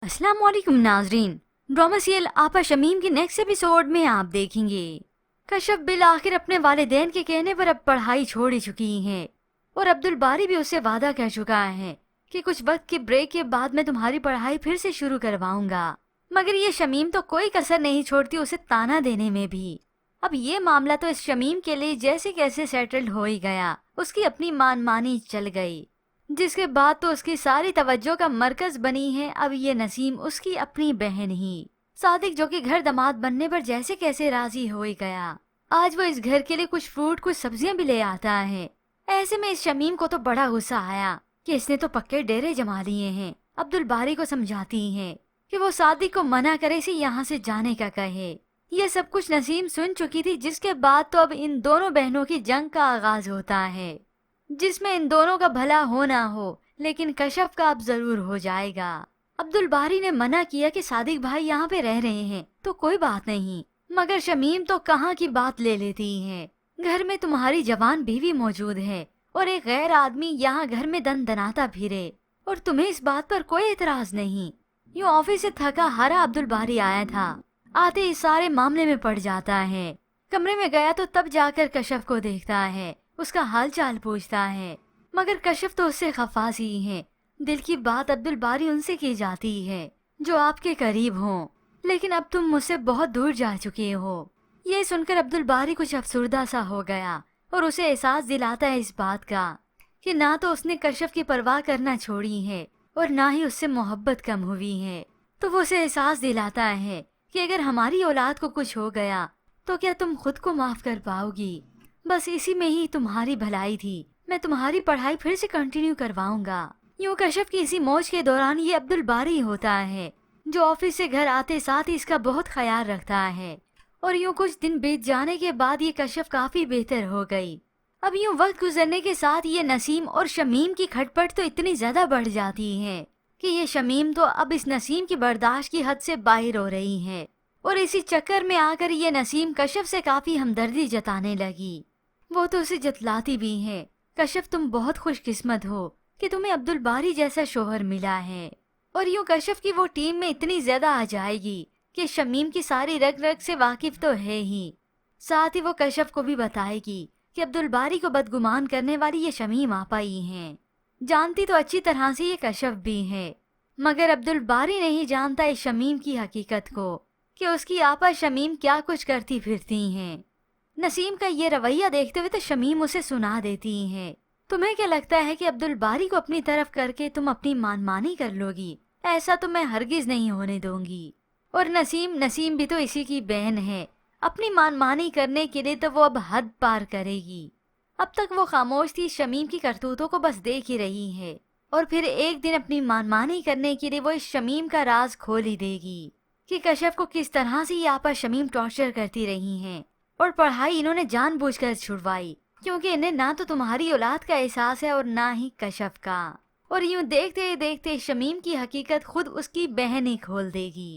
अस्सलाम वालेकुम नाजरीन। ड्रामा सीरियल आपा शमीम की नेक्स्ट एपिसोड में आप देखेंगे कश्यप बिल आखिर अपने वालिदैन के कहने पर अब पढ़ाई छोड़ ही चुकी हैं और अब्दुल बारी भी उससे वादा कर चुका है कि कुछ वक्त के ब्रेक के बाद मैं तुम्हारी पढ़ाई फिर से शुरू करवाऊंगा। मगर ये शमीम तो कोई कसर नहीं छोड़ती उसे ताना देने में भी। अब ये मामला तो इस शमीम के लिए जैसे कैसे सेटल्ड हो ही गया। उसकी अपनी मानमानी चल गई, जिसके बाद तो उसकी सारी तवज्जो का मरकज बनी है अब ये नसीम, उसकी अपनी बहन ही। सादिक जो कि घर दामाद बनने पर जैसे कैसे राजी हो ही गया। आज वो इस घर के लिए कुछ फ्रूट कुछ सब्जियां भी ले आता है। ऐसे में इस शमीम को तो बड़ा गुस्सा आया कि इसने तो पक्के डेरे जमा लिए हैं। अब्दुल बारी को समझाती है कि वो सादिक को मना करे, इसे यहाँ से जाने का कहे। ये सब कुछ नसीम सुन चुकी थी, जिसके बाद तो अब इन दोनों बहनों की जंग का आगाज होता है, जिसमें इन दोनों का भला हो ना हो लेकिन कश्यप का अब जरूर हो जाएगा। अब्दुल बारी ने मना किया कि सादिक भाई यहाँ पे रह रहे हैं तो कोई बात नहीं, मगर शमीम तो कहाँ की बात ले लेती है। घर में तुम्हारी जवान बीवी मौजूद है और एक गैर आदमी यहाँ घर में दन दनाता फिरे और तुम्हें इस बात पर कोई एतराज नहीं। यूँ ऑफिस से थका हारा अब्दुल बारी आया था, आते इस सारे मामले में पड़ जाता है। कमरे में गया तो तब जाकर कश्यप को देखता है, उसका हाल चाल पूछता है, मगर कश्यप तो उससे खफा सी है। दिल की बात अब्दुल बारी उनसे की जाती है जो आपके करीब हो, लेकिन अब तुम मुझसे बहुत दूर जा चुके हो। ये सुनकर अब्दुल बारी कुछ अफसुर्दा सा हो गया और उसे एहसास दिलाता है इस बात का कि ना तो उसने कश्यप की परवाह करना छोड़ी है और ना ही उससे मोहब्बत कम हुई है। तो वो उसे एहसास दिलाता है कि अगर हमारी औलाद को कुछ हो गया तो क्या तुम खुद को माफ कर पाओगी? बस इसी में ही तुम्हारी भलाई थी, मैं तुम्हारी पढ़ाई फिर से कंटिन्यू करवाऊंगा। यूँ कश्यप की इसी मौज के दौरान ये अब्दुल बारी होता है जो ऑफिस से घर आते साथ ही इसका बहुत ख्याल रखता है। और यूँ कुछ दिन बीत जाने के बाद ये कश्यप काफी बेहतर हो गई। अब यूँ वक्त गुजरने के साथ ये नसीम और शमीम की खटपट तो इतनी ज्यादा बढ़ जाती है कि ये शमीम तो अब इस नसीम की बर्दाश्त की हद से बाहर हो रही है और इसी चक्कर में आकर ये नसीम कश्यप से काफी हमदर्दी जताने लगी। वो तो उसे जतलाती भी है, कश्यप तुम बहुत खुशकिस्मत हो कि तुम्हें अब्दुल बारी जैसा शोहर मिला है। और यूँ कश्यप की वो टीम में इतनी ज्यादा आ जाएगी कि शमीम की सारी रग रग से वाकिफ तो है ही, साथ ही वो कश्यप को भी बताएगी कि अब्दुल बारी को बदगुमान करने वाली ये शमीम आपा ही हैं। जानती तो अच्छी तरह से ये कश्यप भी है, मगर अब्दुल बारी नहीं जानता इस शमीम की हकीकत को कि उसकी आपा शमीम क्या कुछ करती फिरती हैं। नसीम का ये रवैया देखते हुए तो शमीम उसे सुना देती है, तुम्हें क्या लगता है कि अब्दुल बारी को अपनी तरफ करके तुम अपनी मानमानी कर लोगी? ऐसा तो मैं हरगिज नहीं होने दूंगी। और नसीम भी तो इसी की बहन है, अपनी मानमानी करने के लिए तो वो अब हद पार करेगी। अब तक वो खामोश थी, शमीम की करतूतों को बस देख ही रही है और फिर एक दिन अपनी मानमानी करने के लिए वो इस शमीम का राज खोल ही देगी कि कश्यप को किस तरह से ये आपा शमीम टॉर्चर करती रही हैं और पढ़ाई इन्होंने जानबूझकर छुड़वाई, क्योंकि इन्हें ना तो तुम्हारी औलाद का एहसास है और ना ही कश्यप का। और यूं देखते देखते शमीम की हकीकत खुद उसकी बहन ही खोल देगी।